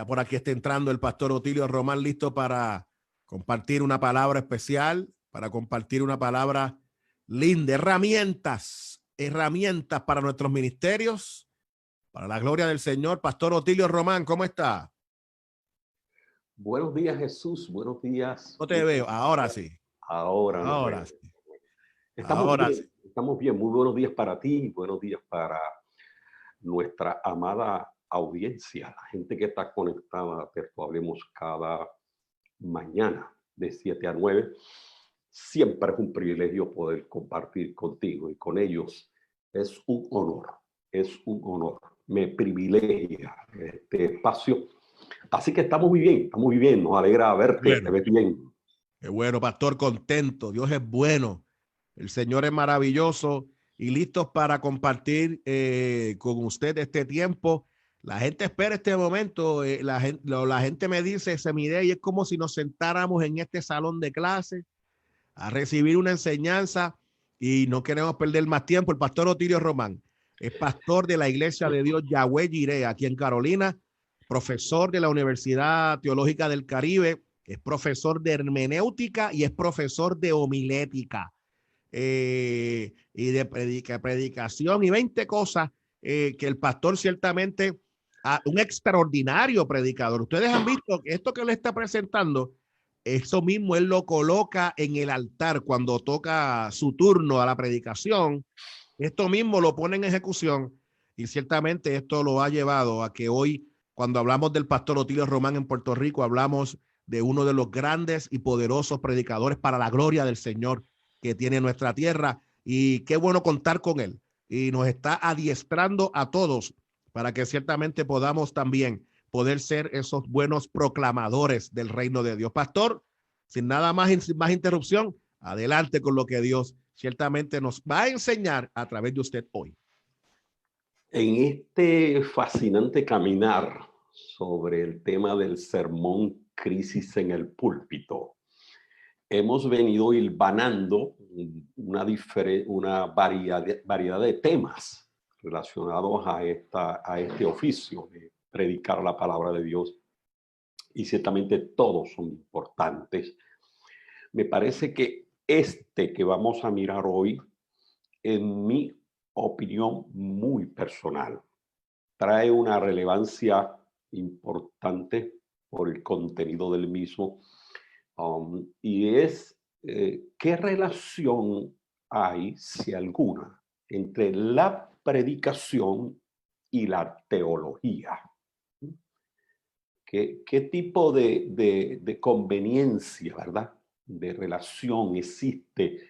por aquí está entrando el pastor Otilio Román, listo para compartir una palabra especial, para compartir una palabra linda, herramientas para nuestros ministerios, para la gloria del Señor. Pastor Otilio Román, ¿cómo está? Buenos días, Jesús. Buenos días. No te veo, ahora sí. Ahora nos Ahora vemos. sí. Estamos Ahora bien, sí. estamos bien. Muy buenos días para ti, buenos días para nuestra amada audiencia, la gente que está conectada a Terto Hablemos cada mañana de 7 a 9. Siempre es un privilegio poder compartir contigo y con ellos. Es un honor, es un honor. Me privilegia este espacio. Así que estamos muy bien. Nos alegra verte, Bueno, te ves bien. qué bueno, pastor, contento. Dios es bueno. El Señor es maravilloso y listos para compartir con usted este tiempo. La gente espera este momento. La gente me dice, se mide y es como si nos sentáramos en este salón de clase a recibir una enseñanza y no queremos perder más tiempo. El pastor Otilio Román es pastor de la Iglesia de Dios Yahweh Jireh aquí en Carolina, profesor de la Universidad Teológica del Caribe, es profesor de hermenéutica y es profesor de homilética y de predicación y 20 cosas que el pastor ciertamente, un extraordinario predicador. Ustedes han visto que esto que le está presentando, eso mismo él lo coloca en el altar cuando toca su turno a la predicación. Esto mismo lo pone en ejecución y ciertamente esto lo ha llevado a que hoy, cuando hablamos del pastor Otilio Román en Puerto Rico, hablamos de uno de los grandes y poderosos predicadores para la gloria del Señor que tiene nuestra tierra, y qué bueno contar con él, y nos está adiestrando a todos para que ciertamente podamos también poder ser esos buenos proclamadores del reino de Dios. Pastor, sin nada más, sin más interrupción, adelante con lo que Dios ciertamente nos va a enseñar a través de usted hoy. En este fascinante caminar sobre el tema del sermón Crisis en el Púlpito, hemos venido hilvanando una variedad de temas relacionados a este oficio de predicar la palabra de Dios, y ciertamente todos son importantes. Me parece que este que vamos a mirar hoy, en mi opinión muy personal, trae una relevancia importante por el contenido del mismo, y es qué relación hay, si alguna, entre la predicación y la teología. ¿Qué tipo de conveniencia, verdad, de relación existe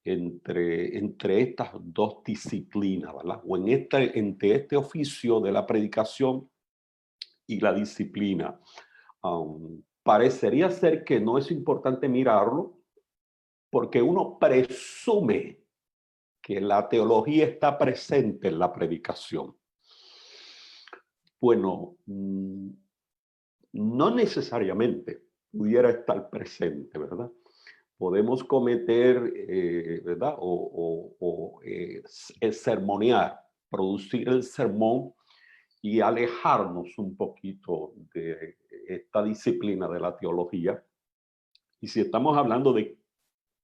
entre estas dos disciplinas, ¿verdad? O entre este oficio de la predicación y la disciplina? Parecería ser que no es importante mirarlo porque uno presume que la teología está presente en la predicación. Bueno, no necesariamente pudiera estar presente, ¿verdad? Podemos cometer, ¿verdad? Sermonear, producir el sermón y alejarnos un poquito de esta disciplina de la teología. Y si estamos hablando de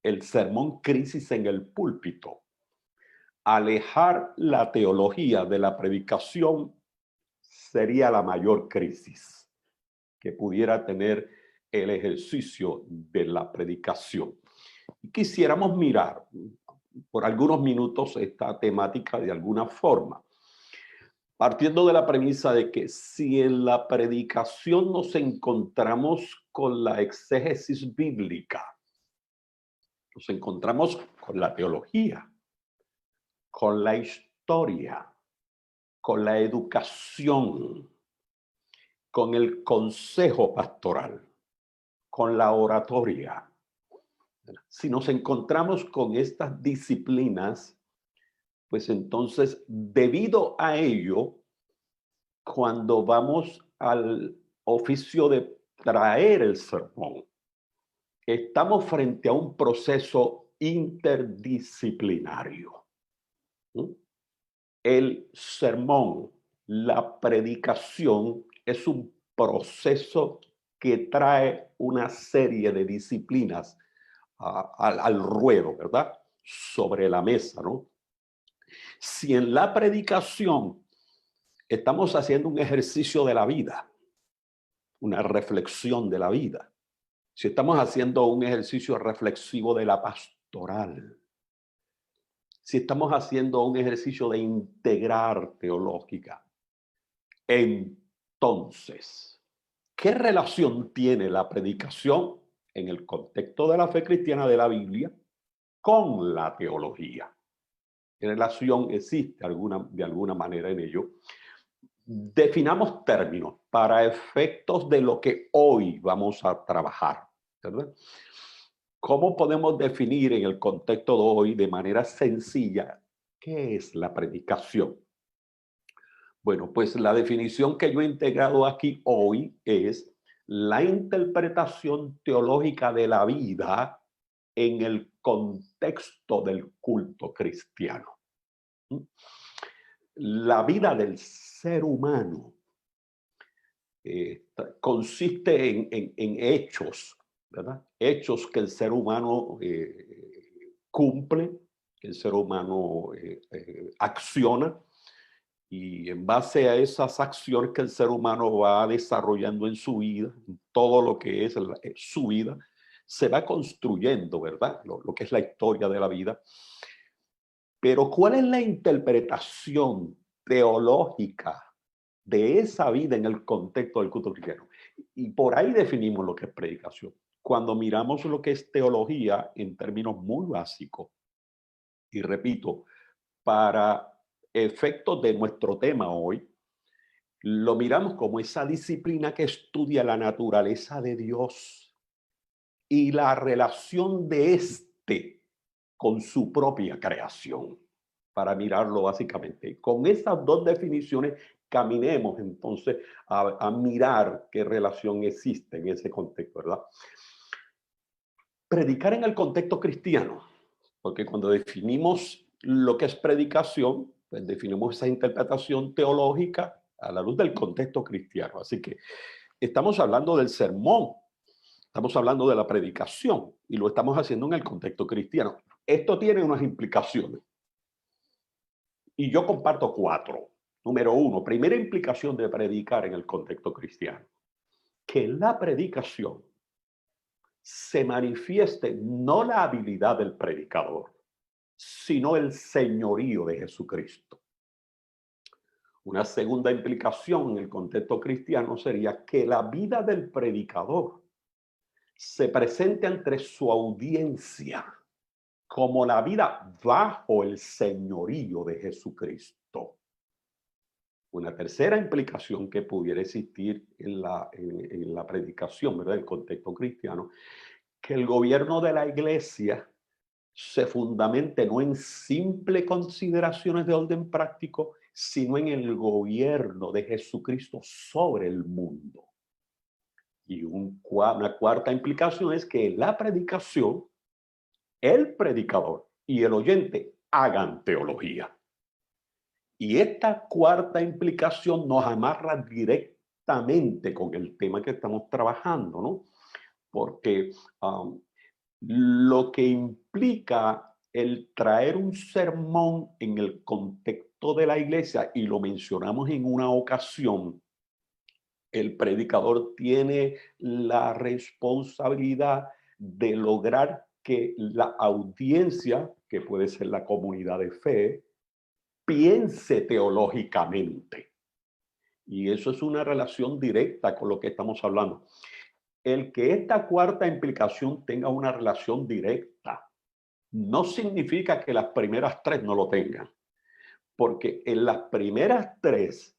el sermón Crisis en el Púlpito, alejar la teología de la predicación sería la mayor crisis que pudiera tener el ejercicio de la predicación. Y quisiéramos mirar por algunos minutos esta temática de alguna forma, partiendo de la premisa de que si en la predicación nos encontramos con la exégesis bíblica, nos encontramos con la teología, con la historia, con la educación, con el consejo pastoral, con la oratoria. Si nos encontramos con estas disciplinas, pues entonces, debido a ello, cuando vamos al oficio de traer el sermón, estamos frente a un proceso interdisciplinario. El sermón, la predicación, es un proceso que trae una serie de disciplinas al ruedo, ¿verdad? Sobre la mesa, ¿no? Si en la predicación estamos haciendo un ejercicio de la vida, una reflexión de la vida, si estamos haciendo un ejercicio reflexivo de la pastoral, si estamos haciendo un ejercicio de integrar teológica, entonces, ¿qué relación tiene la predicación en el contexto de la fe cristiana de la Biblia con la teología? ¿Qué relación existe de alguna manera en ello? Definamos términos para efectos de lo que hoy vamos a trabajar, ¿verdad? ¿Cómo podemos definir en el contexto de hoy de manera sencilla qué es la predicación? Bueno, pues la definición que yo he integrado aquí hoy es la interpretación teológica de la vida en el contexto del culto cristiano. La vida del ser humano consiste en hechos, ¿verdad? Hechos que el ser humano cumple, que el ser humano acciona, y en base a esas acciones que el ser humano va desarrollando en su vida, en todo lo que es su vida, se va construyendo, ¿verdad? Lo que es la historia de la vida. Pero ¿cuál es la interpretación teológica de esa vida en el contexto del culto cristiano? Y por ahí definimos lo que es predicación. Cuando miramos lo que es teología en términos muy básicos, y repito, para efectos de nuestro tema hoy, lo miramos como esa disciplina que estudia la naturaleza de Dios y la relación de éste con su propia creación, para mirarlo básicamente. Con esas dos definiciones, caminemos entonces a mirar qué relación existe en ese contexto, ¿verdad? Predicar en el contexto cristiano, porque cuando definimos lo que es predicación, pues definimos esa interpretación teológica a la luz del contexto cristiano. Así que estamos hablando del sermón, estamos hablando de la predicación y lo estamos haciendo en el contexto cristiano. Esto tiene unas implicaciones y yo comparto 4. Número 1, primera implicación de predicar en el contexto cristiano, que la predicación se manifieste no la habilidad del predicador, sino el señorío de Jesucristo. Una segunda implicación en el contexto cristiano sería que la vida del predicador se presente ante su audiencia como la vida bajo el señorío de Jesucristo. Una tercera implicación que pudiera existir en la predicación, ¿verdad? El contexto cristiano, que el gobierno de la iglesia se fundamente no en simples consideraciones de orden práctico, sino en el gobierno de Jesucristo sobre el mundo. Y una cuarta implicación es que la predicación, el predicador y el oyente hagan teología. Y esta cuarta implicación nos amarra directamente con el tema que estamos trabajando, ¿no? Porque lo que implica el traer un sermón en el contexto de la iglesia, y lo mencionamos en una ocasión, el predicador tiene la responsabilidad de lograr que la audiencia, que puede ser la comunidad de fe, piense teológicamente. Y eso es una relación directa con lo que estamos hablando. El que esta cuarta implicación tenga una relación directa no significa que las primeras 3 no lo tengan, porque en las primeras 3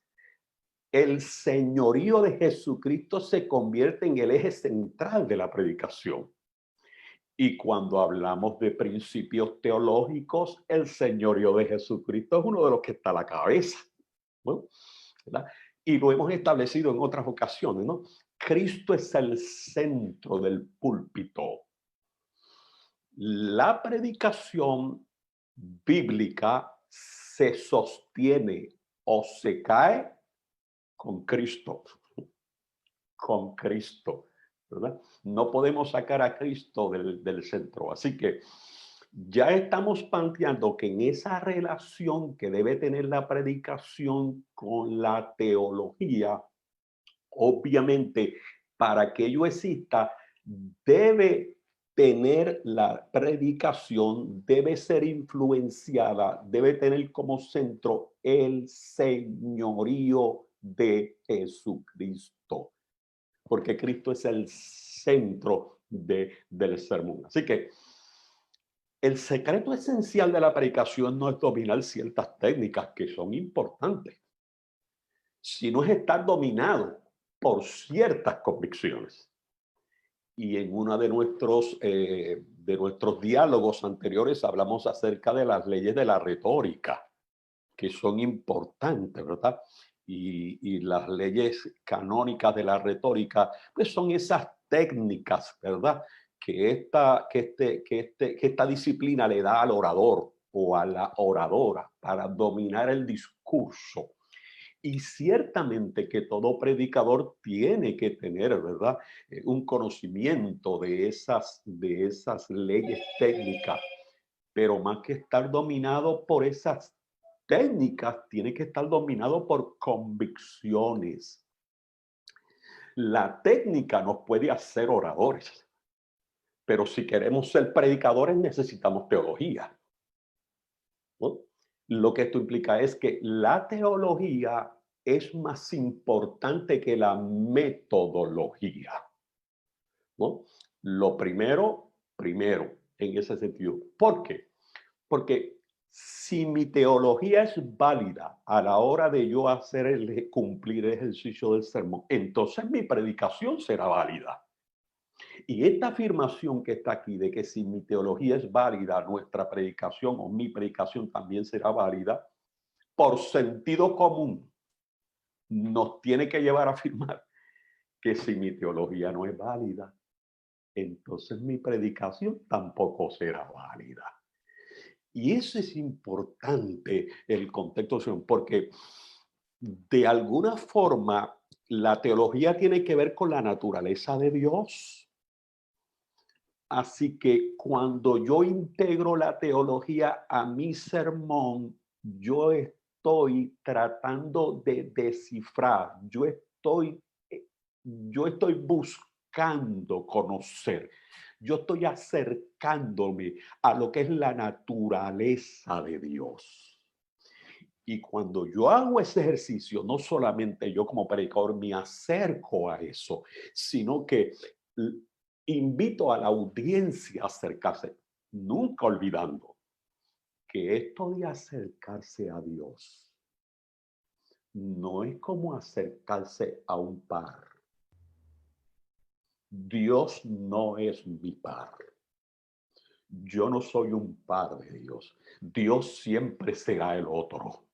el señorío de Jesucristo se convierte en el eje central de la predicación. Y cuando hablamos de principios teológicos, el señorío de Jesucristo es uno de los que está a la cabeza, ¿no? ¿Verdad? Y lo hemos establecido en otras ocasiones, ¿no? Cristo es el centro del púlpito. La predicación bíblica se sostiene o se cae con Cristo. con Cristo, ¿verdad? No podemos sacar a Cristo del centro. Así que ya estamos planteando que en esa relación que debe tener la predicación con la teología, obviamente, para que ello exista, debe tener la predicación, debe ser influenciada, debe tener como centro el señorío de Jesucristo, porque Cristo es el centro del sermón. Así que el secreto esencial de la predicación no es dominar ciertas técnicas que son importantes, sino es estar dominado por ciertas convicciones. Y en uno de nuestros diálogos anteriores hablamos acerca de las leyes de la retórica, que son importantes, ¿verdad? Y las leyes canónicas de la retórica, pues son esas técnicas, ¿verdad? Que esta disciplina le da al orador o a la oradora para dominar el discurso. Y ciertamente que todo predicador tiene que tener, ¿verdad? Un conocimiento de esas leyes técnicas, pero más que estar dominado por esas técnicas, tiene que estar dominado por convicciones. La técnica nos puede hacer oradores, pero si queremos ser predicadores necesitamos teología, ¿no? Lo que esto implica es que la teología es más importante que la metodología, ¿no? Lo primero, en ese sentido. ¿Por qué? Porque si mi teología es válida a la hora de yo cumplir el ejercicio del sermón, entonces mi predicación será válida. Y esta afirmación que está aquí de que si mi teología es válida, nuestra predicación o mi predicación también será válida, por sentido común, nos tiene que llevar a afirmar que si mi teología no es válida, entonces mi predicación tampoco será válida. Y eso es importante, el contexto, porque de alguna forma la teología tiene que ver con la naturaleza de Dios. Así que cuando yo integro la teología a mi sermón, yo estoy tratando de descifrar, yo estoy buscando conocer, yo estoy acercándome a lo que es la naturaleza de Dios. Y cuando yo hago ese ejercicio, no solamente yo como predicador me acerco a eso, sino que invito a la audiencia a acercarse, nunca olvidando que esto de acercarse a Dios no es como acercarse a un par. Dios no es mi par. Yo no soy un par de Dios. Dios siempre será el otro.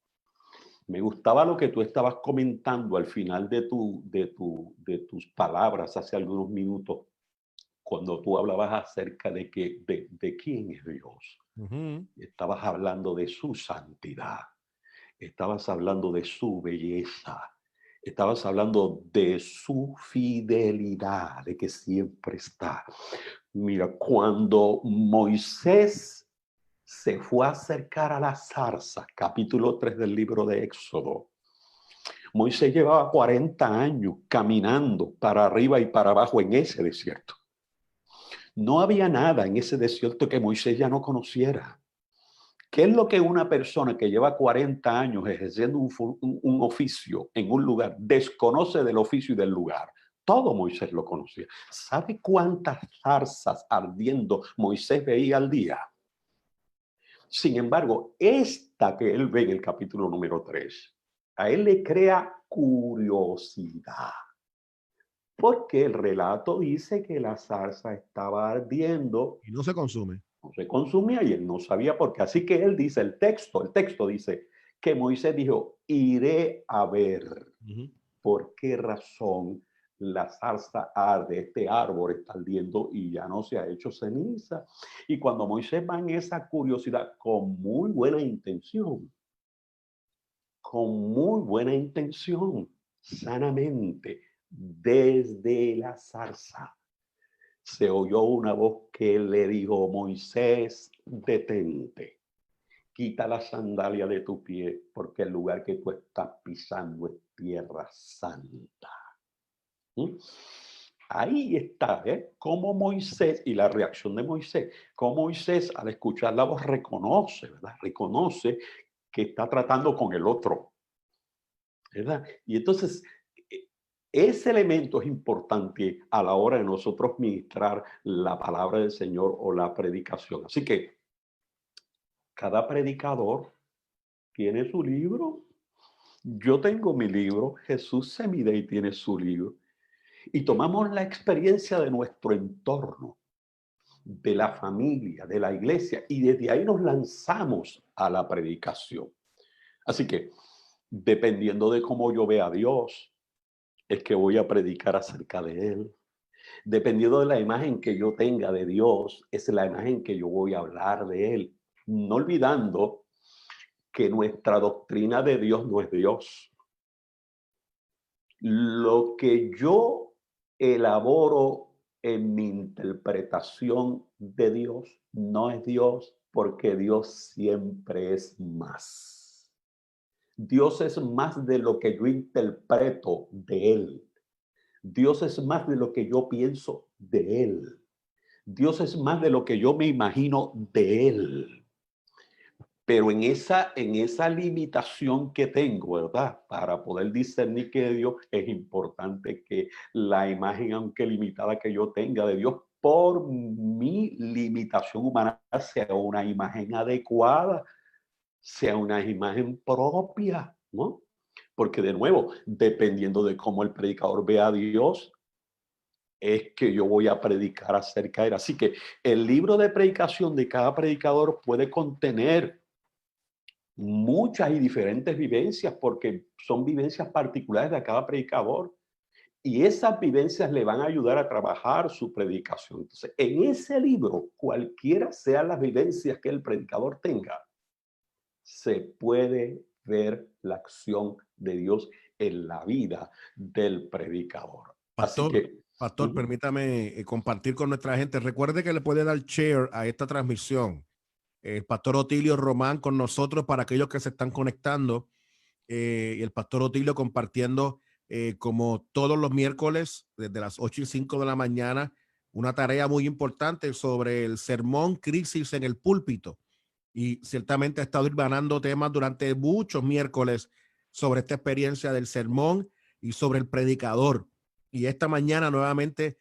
Me gustaba lo que tú estabas comentando al final de tus palabras hace algunos minutos, cuando tú hablabas acerca de quién es Dios. Estabas hablando de su santidad, estabas hablando de su belleza, estabas hablando de su fidelidad, de que siempre está. Mira, cuando Moisés se fue a acercar a la zarza, capítulo 3 del libro de Éxodo, Moisés llevaba 40 años caminando para arriba y para abajo en ese desierto. No había nada en ese desierto que Moisés ya no conociera. ¿Qué es lo que una persona que lleva 40 años ejerciendo un oficio en un lugar desconoce del oficio y del lugar? Todo Moisés lo conocía. ¿Sabe cuántas zarzas ardiendo Moisés veía al día? Sin embargo, esta que él ve en el capítulo número 3, a él le crea curiosidad. Porque el relato dice que la zarza estaba ardiendo. Y no se consume. No se consumía y él no sabía por qué. Así que él dice, el texto dice que Moisés dijo, iré a ver por qué razón la zarza arde, este árbol está ardiendo y ya no se ha hecho ceniza. Y cuando Moisés va en esa curiosidad, con muy buena intención, sanamente, Desde la zarza se oyó una voz que le dijo: Moisés, detente, quita la sandalia de tu pie, porque el lugar que tú estás pisando es tierra santa. ¿Mm? Ahí está, ¿eh? Como Moisés, y la reacción de Moisés, como Moisés al escuchar la voz reconoce, ¿verdad? Reconoce que está tratando con el otro, ¿verdad? Y entonces, e- ese elemento es importante a la hora de nosotros ministrar la palabra del Señor o la predicación. Así que cada predicador tiene su libro. Yo tengo mi libro, Jesús se mide y tiene su libro. Y tomamos la experiencia de nuestro entorno, de la familia, de la iglesia, y desde ahí nos lanzamos a la predicación. Así que, dependiendo de cómo yo vea a Dios, es que voy a predicar acerca de Él. Dependiendo de la imagen que yo tenga de Dios, es la imagen que yo voy a hablar de Él. No olvidando que nuestra doctrina de Dios no es Dios. Lo que yo elaboro en mi interpretación de Dios no es Dios, porque Dios siempre es más. Dios es más de lo que yo interpreto de Él. Dios es más de lo que yo pienso de Él. Dios es más de lo que yo me imagino de Él. Pero en esa limitación que tengo, ¿verdad? Para poder discernir que de Dios es importante que la imagen, aunque limitada que yo tenga de Dios, por mi limitación humana, sea una imagen adecuada, sea una imagen propia, ¿no? Porque de nuevo, dependiendo de cómo el predicador vea a Dios, es que yo voy a predicar acerca de él. Así que el libro de predicación de cada predicador puede contener muchas y diferentes vivencias, porque son vivencias particulares de cada predicador, y esas vivencias le van a ayudar a trabajar su predicación. Entonces, en ese libro, cualquiera sean las vivencias que el predicador tenga, se puede ver la acción de Dios en la vida del predicador. Así Pastor, que, pastor, permítame compartir con nuestra gente. Recuerde que le puede dar share a esta transmisión. El pastor Otilio Román con nosotros para aquellos que se están conectando. Y el pastor Otilio compartiendo como todos los miércoles desde las 8:05 de la mañana una tarea muy importante sobre el sermón Crisis en el Púlpito. Y ciertamente ha estado ganando temas durante muchos miércoles sobre esta experiencia del sermón y sobre el predicador. Y esta mañana nuevamente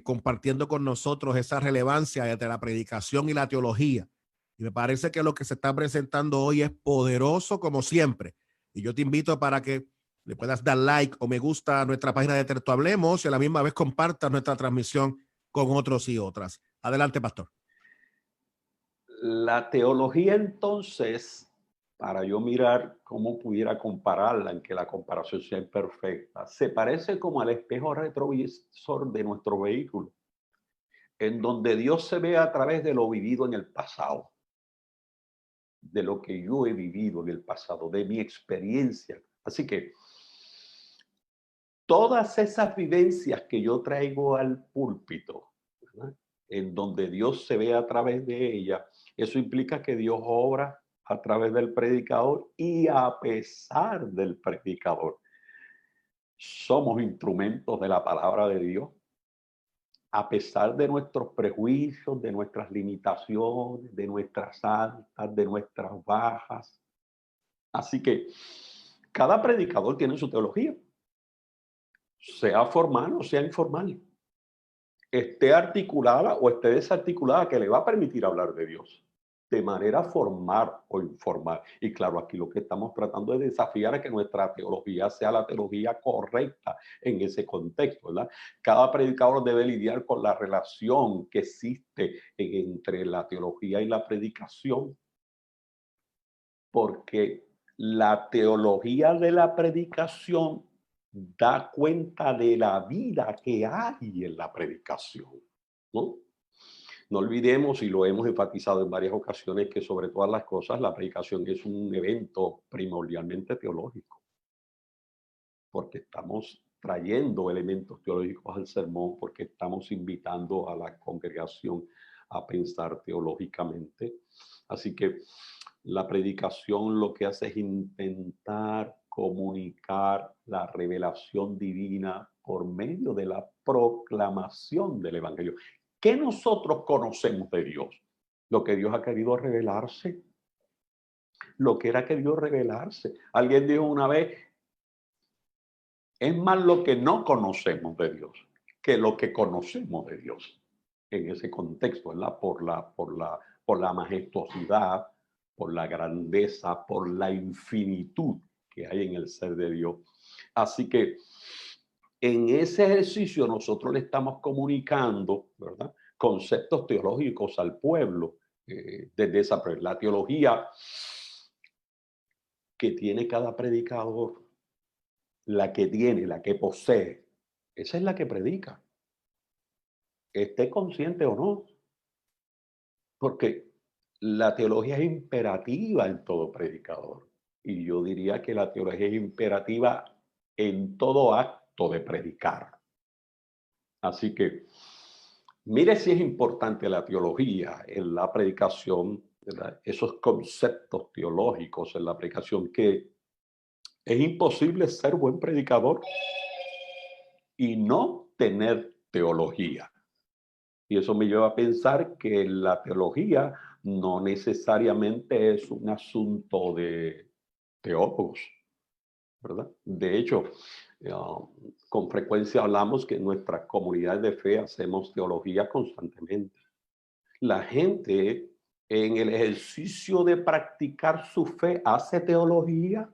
compartiendo con nosotros esa relevancia entre la predicación y la teología. Y me parece que lo que se está presentando hoy es poderoso como siempre. Y yo te invito para que le puedas dar like o me gusta a nuestra página de Terto Hablemos y a la misma vez compartas nuestra transmisión con otros y otras. Adelante, pastor. la teología entonces, para yo mirar cómo pudiera compararla, en que la comparación sea imperfecta, se parece como al espejo retrovisor de nuestro vehículo, en donde Dios se ve a través de lo vivido en el pasado, de lo que yo he vivido en el pasado, de mi experiencia. Así que todas esas vivencias que yo traigo al púlpito, ¿verdad?, en donde Dios se ve a través de ella, eso implica que Dios obra a través del predicador y a pesar del predicador. Somos instrumentos de la palabra de Dios, a pesar de nuestros prejuicios, de nuestras limitaciones, de nuestras altas, de nuestras bajas. Así que cada predicador tiene su teología, sea formal o sea informal, esté articulada o esté desarticulada, que le va a permitir hablar de Dios de manera formal o informal. Y claro, aquí lo que estamos tratando es desafiar a que nuestra teología sea la teología correcta en ese contexto, ¿verdad? Cada predicador debe lidiar con la relación que existe entre la teología y la predicación, porque la teología de la predicación da cuenta de la vida que hay en la predicación, ¿no? No olvidemos, y lo hemos enfatizado en varias ocasiones, que sobre todas las cosas la predicación es un evento primordialmente teológico, porque estamos trayendo elementos teológicos al sermón porque estamos invitando a la congregación a pensar teológicamente. Así que la predicación lo que hace es intentar comunicar la revelación divina por medio de la proclamación del evangelio. ¿Qué nosotros conocemos de Dios? Lo que Dios ha querido revelarse. Lo que era querido revelarse. Alguien dijo una vez, es más lo que no conocemos de Dios que lo que conocemos de Dios. En ese contexto, ¿verdad? Por la majestuosidad, por la grandeza, por la infinitud que hay en el ser de Dios. Así que en ese ejercicio nosotros le estamos comunicando, ¿verdad?, conceptos teológicos al pueblo, desde esa la teología que tiene cada predicador, la que tiene, la que posee, esa es la que predica, esté consciente o no, porque la teología es imperativa en todo predicador. Y yo diría que la teología es imperativa en todo acto de predicar. Así que, mire si es importante la teología en la predicación, ¿verdad? Esos conceptos teológicos en la predicación, que es imposible ser buen predicador y no tener teología. Y eso me lleva a pensar que la teología no necesariamente es un asunto de teólogos, ¿verdad? De hecho, con frecuencia hablamos que en nuestras comunidades de fe hacemos teología constantemente. La gente en el ejercicio de practicar su fe hace teología,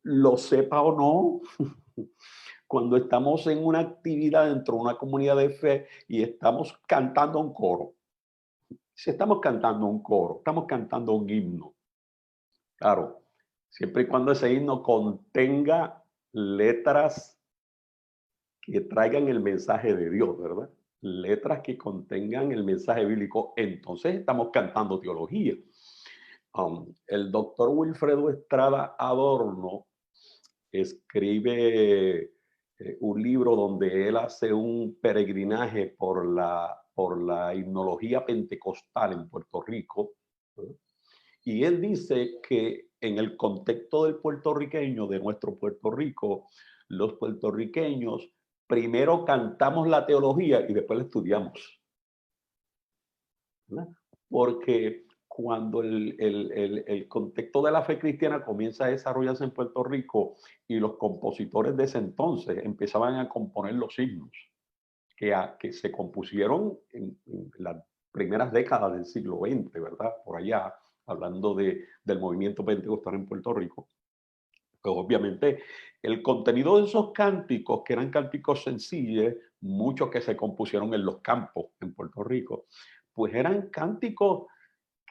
lo sepa o no. Cuando estamos en una actividad dentro de una comunidad de fe y estamos cantando un coro, si estamos cantando un coro, estamos cantando un himno, claro, siempre y cuando ese himno contenga letras que traigan el mensaje de Dios, ¿verdad? Letras que contengan el mensaje bíblico, entonces estamos cantando teología. El doctor Wilfredo Estrada Adorno escribe un libro donde él hace un peregrinaje por la himnología pentecostal en Puerto Rico, ¿verdad? Y él dice que en el contexto del puertorriqueño, de nuestro Puerto Rico, los puertorriqueños primero cantamos la teología y después la estudiamos, ¿verdad? Porque cuando el contexto de la fe cristiana comienza a desarrollarse en Puerto Rico y los compositores de ese entonces empezaban a componer los himnos que se compusieron en las primeras décadas del siglo XX, ¿verdad? Por allá, hablando del movimiento pentecostal en Puerto Rico. Pues obviamente el contenido de esos cánticos, que eran cánticos sencillos, muchos que se compusieron en los campos en Puerto Rico, pues eran cánticos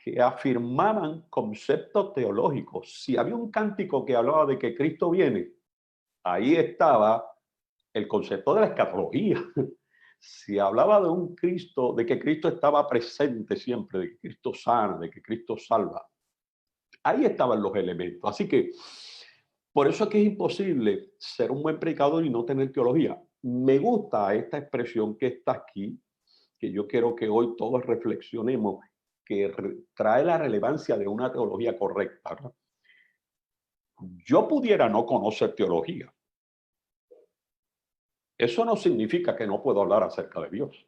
que afirmaban conceptos teológicos. Si había un cántico que hablaba de que Cristo viene, ahí estaba el concepto de la escatología. Si hablaba de un Cristo, de que Cristo estaba presente siempre, de que Cristo sana, de que Cristo salva, ahí estaban los elementos. Así que por eso es que es imposible ser un buen predicador y no tener teología. Me gusta esta expresión que está aquí, que yo quiero que hoy todos reflexionemos, que trae la relevancia de una teología correcta, ¿no? Yo pudiera no conocer teología. Eso no significa que no puedo hablar acerca de Dios.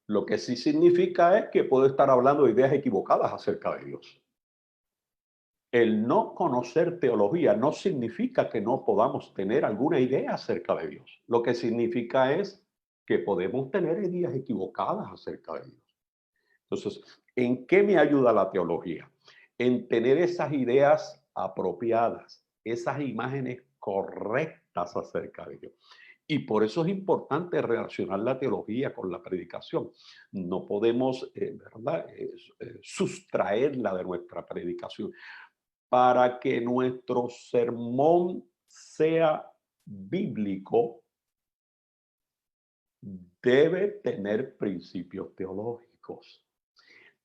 Lo que sí significa es que puedo estar hablando de ideas equivocadas acerca de Dios. El no conocer teología no significa que no podamos tener alguna idea acerca de Dios. Lo que significa es que podemos tener ideas equivocadas acerca de Dios. Entonces, ¿en qué me ayuda la teología? En tener esas ideas apropiadas, esas imágenes correctas acerca de Dios. Y por eso es importante relacionar la teología con la predicación. No podemos, ¿verdad?, sustraerla de nuestra predicación. Para que nuestro sermón sea bíblico, debe tener principios teológicos.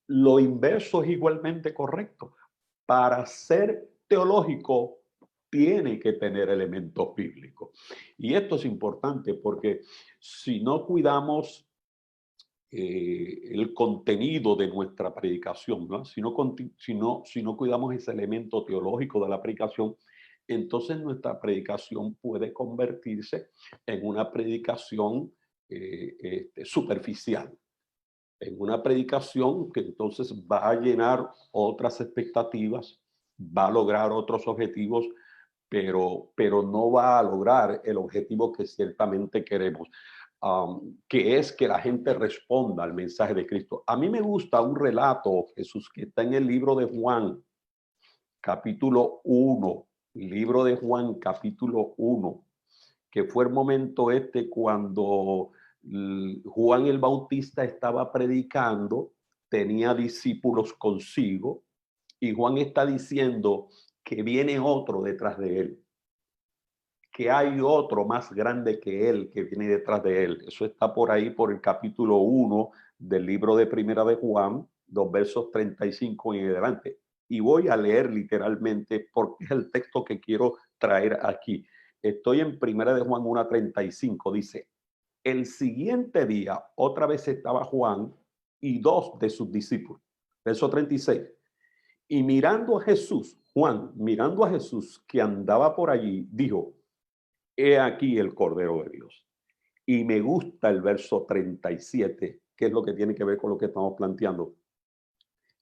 Lo inverso es igualmente correcto. Para ser teológico, tiene que tener elementos bíblicos. Y esto es importante porque si no cuidamos el contenido de nuestra predicación, ¿no? Si no cuidamos ese elemento teológico de la predicación, entonces nuestra predicación puede convertirse en una predicación superficial, en una predicación que entonces va a llenar otras expectativas, va a lograr otros objetivos, pero no va a lograr el objetivo que ciertamente queremos, que es que la gente responda al mensaje de Cristo. A mí me gusta un relato, Jesús, que está en el libro de Juan, capítulo 1, libro de Juan, capítulo 1, que fue el momento cuando Juan el Bautista estaba predicando, tenía discípulos consigo, y Juan está diciendo que viene otro detrás de él, que hay otro más grande que él que viene detrás de él. Eso está por ahí por el capítulo 1 del libro de Primera de Juan, los versos 35 y en adelante. Y voy a leer literalmente porque es el texto que quiero traer aquí. Estoy en Primera de Juan 1:35. Dice: el siguiente día otra vez estaba Juan y dos de sus discípulos. Verso 36. Y mirando a Jesús, Juan, mirando a Jesús que andaba por allí, dijo: he aquí el Cordero de Dios. Y me gusta el verso 37, que es lo que tiene que ver con lo que estamos planteando.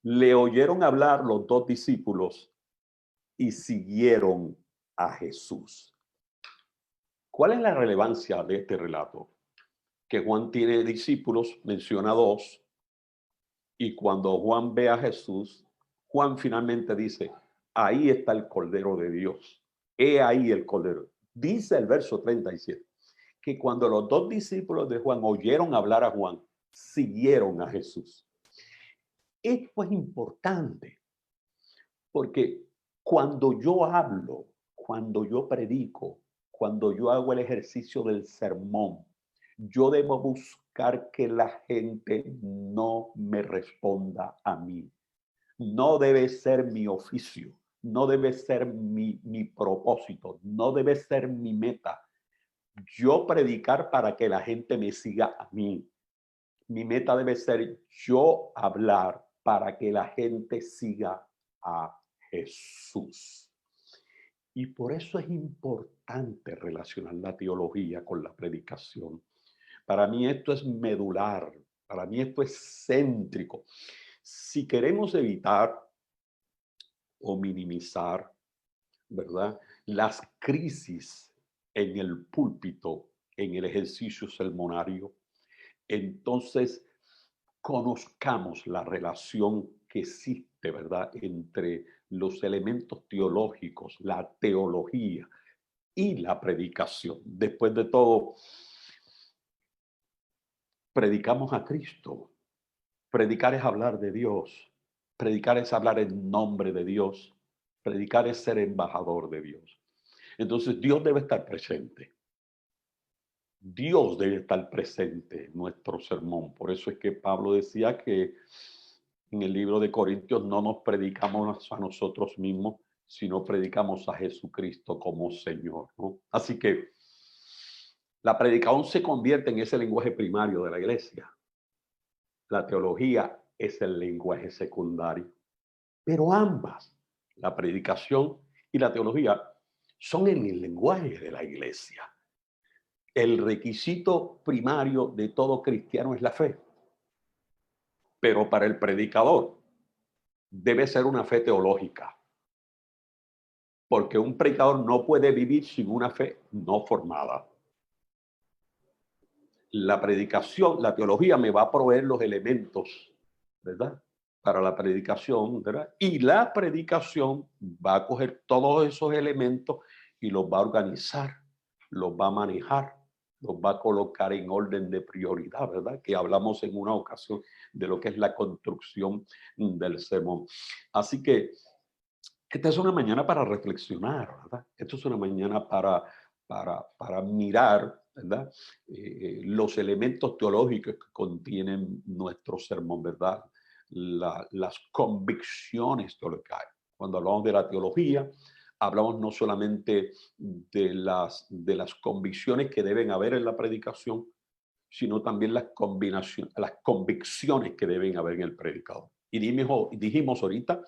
Le oyeron hablar los dos discípulos y siguieron a Jesús. ¿Cuál es la relevancia de este relato? Que Juan tiene discípulos, menciona dos, y cuando Juan ve a Jesús, Juan finalmente dice: ahí está el Cordero de Dios. He ahí el Cordero. Dice el verso 37, que cuando los dos discípulos de Juan oyeron hablar a Juan, siguieron a Jesús. Esto es importante, porque cuando yo hablo, cuando yo predico, cuando yo hago el ejercicio del sermón, yo debo buscar que la gente no me responda a mí. No debe ser mi oficio, no debe ser mi propósito, no debe ser mi meta. Yo predicar para que la gente me siga a mí. Mi meta debe ser yo hablar para que la gente siga a Jesús. Y por eso es importante relacionar la teología con la predicación. Para mí esto es medular, para mí esto es céntrico. Si queremos evitar o minimizar, ¿verdad?, las crisis en el púlpito, en el ejercicio sermonario, entonces conozcamos la relación que existe, ¿verdad?, entre los elementos teológicos, la teología y la predicación. Después de todo, predicamos a Cristo. Predicar es hablar de Dios. Predicar es hablar en nombre de Dios. Predicar es ser embajador de Dios. Entonces Dios debe estar presente. Dios debe estar presente en nuestro sermón. Por eso es que Pablo decía que en el libro de Corintios no nos predicamos a nosotros mismos, sino predicamos a Jesucristo como Señor, ¿no? Así que la predicación se convierte en ese lenguaje primario de la iglesia. La teología es el lenguaje secundario. Pero ambas, la predicación y la teología, son en el lenguaje de la iglesia. El requisito primario de todo cristiano es la fe. Pero para el predicador debe ser una fe teológica. Porque un predicador no puede vivir sin una fe no formada. La predicación, la teología me va a proveer los elementos, ¿verdad?, para la predicación, ¿verdad? Y la predicación va a coger todos esos elementos y los va a organizar, los va a manejar, los va a colocar en orden de prioridad, ¿verdad? Que hablamos en una ocasión de lo que es la construcción del sermón. Así que esta es una mañana para reflexionar, ¿verdad? Esto es una mañana para mirar, ¿verdad?, los elementos teológicos que contienen nuestro sermón, ¿verdad? Las convicciones teológicas. Cuando hablamos de la teología, hablamos no solamente de las convicciones que deben haber en la predicación, sino también las convicciones que deben haber en el predicador. Y dijimos ahorita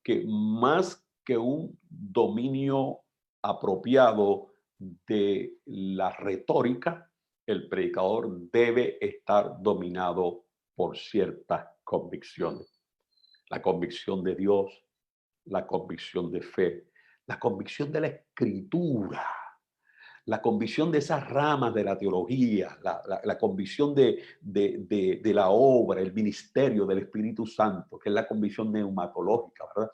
que más que un dominio apropiado de la retórica, el predicador debe estar dominado por ciertas convicciones. La convicción de Dios, la convicción de fe, la convicción de la escritura, la convicción de esas ramas de la teología, la convicción de la obra, el ministerio del Espíritu Santo, que es la convicción neumatológica, ¿verdad?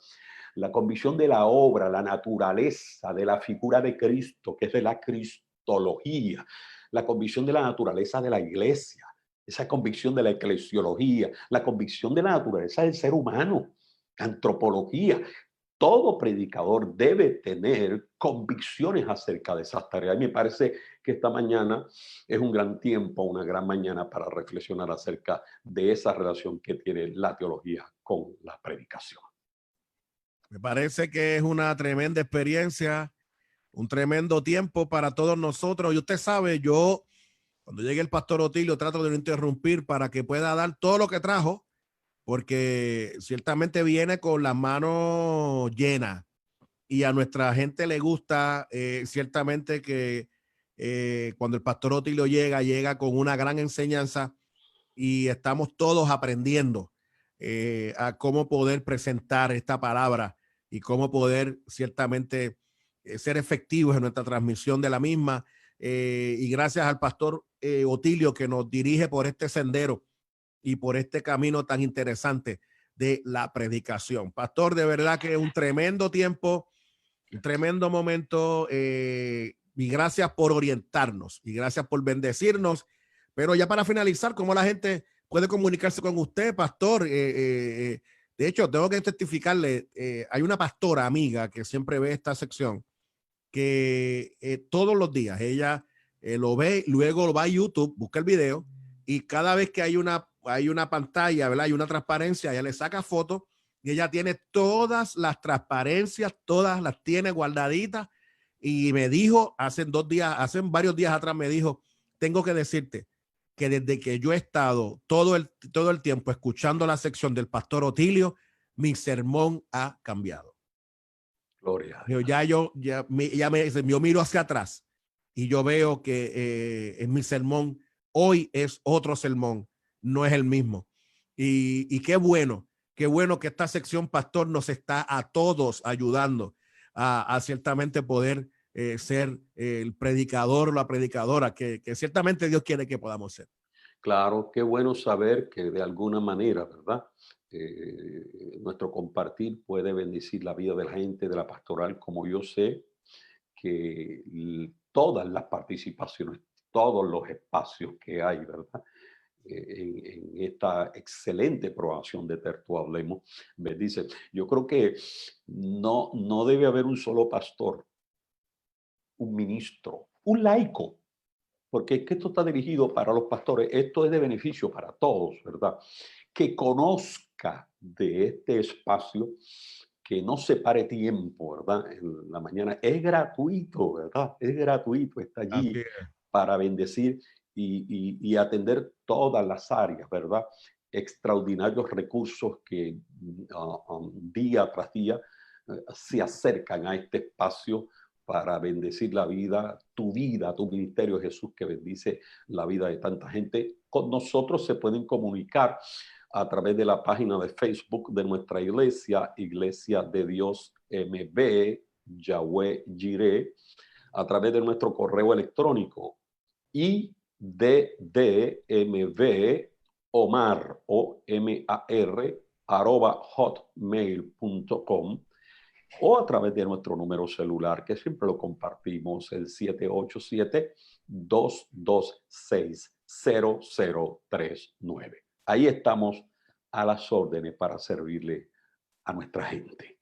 La convicción de la obra, la naturaleza de la figura de Cristo, que es de la cristología, la convicción de la naturaleza de la iglesia, esa convicción de la eclesiología, la convicción de la naturaleza del ser humano, antropología. Todo predicador debe tener convicciones acerca de esas tareas. Y me parece que esta mañana es un gran tiempo, una gran mañana para reflexionar acerca de esa relación que tiene la teología con la predicación. Me parece que es una tremenda experiencia, un tremendo tiempo para todos nosotros. Y usted sabe, yo cuando llegue el pastor Otilio trato de no interrumpir para que pueda dar todo lo que trajo, porque ciertamente viene con las manos llenas y a nuestra gente le gusta ciertamente que cuando el pastor Otilio llega con una gran enseñanza y estamos todos aprendiendo a cómo poder presentar esta palabra y cómo poder ciertamente ser efectivos en nuestra transmisión de la misma. Y gracias al pastor Otilio que nos dirige por este sendero y por este camino tan interesante de la predicación. Pastor, de verdad que es un tremendo tiempo, un tremendo momento y gracias por orientarnos y gracias por bendecirnos. Pero ya para finalizar, ¿cómo la gente puede comunicarse con usted, pastor? De hecho, tengo que testificarle, hay una pastora amiga que siempre ve esta sección, que todos los días ella lo ve, luego lo va a YouTube, busca el video y cada vez que hay una pantalla, ¿verdad? Hay una transparencia, ella le saca fotos y ella tiene todas las transparencias, todas las tiene guardaditas y me dijo hace varios días atrás me dijo, tengo que decirte que desde que yo he estado todo el tiempo escuchando la sección del pastor Otilio, mi sermón ha cambiado. Gloria. Yo miro hacia atrás y yo veo que en mi sermón hoy es otro sermón, no es el mismo. Y qué bueno que esta sección, pastor, nos está a todos ayudando a ciertamente poder ser el predicador o la predicadora que ciertamente Dios quiere que podamos ser. Claro, qué bueno saber que de alguna manera, ¿verdad? Nuestro compartir puede bendecir la vida de la gente, de la pastoral, como yo sé que todas las participaciones, todos los espacios que hay, ¿verdad? En esta excelente programación de Tertulia Hablemos, me dice, yo creo que no debe haber un solo pastor, un ministro, un laico, porque es que esto está dirigido para los pastores, esto es de beneficio para todos, ¿verdad? Que conozca de este espacio, que no se pare tiempo, ¿verdad? En la mañana es gratuito, ¿verdad? Es gratuito, está allí para bendecir y atender todas las áreas, ¿verdad? Extraordinarios recursos que día tras día se acercan a este espacio para bendecir la vida, tu ministerio, Jesús, que bendice la vida de tanta gente. Con nosotros se pueden comunicar a través de la página de Facebook de nuestra iglesia, Iglesia de Dios MB, Yahweh Jireh, a través de nuestro correo electrónico, iddmb.omar, O-M-A-R, @hotmail.com, o a través de nuestro número celular, que siempre lo compartimos, el 787-226-0039. Ahí estamos a las órdenes para servirle a nuestra gente.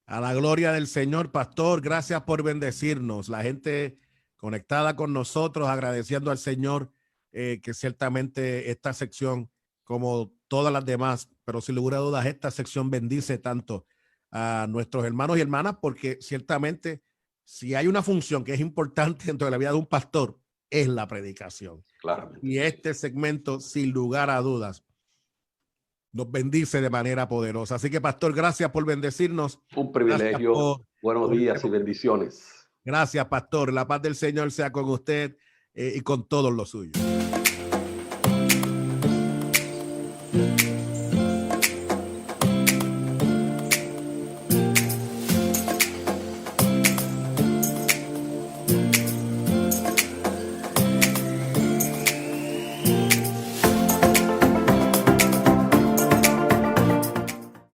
A la gloria del Señor, pastor, gracias por bendecirnos. La gente conectada con nosotros, agradeciendo al Señor que ciertamente esta sección, como todas las demás, pero sin lugar a dudas, esta sección bendice tanto a nuestros hermanos y hermanas, porque ciertamente si hay una función que es importante dentro de la vida de un pastor, es la predicación. Claramente. Y este segmento, sin lugar a dudas, nos bendice de manera poderosa. Así que, pastor, gracias por bendecirnos. Un privilegio. Buenos días y bendiciones. Gracias, pastor. La paz del Señor sea con usted y con todos los suyos.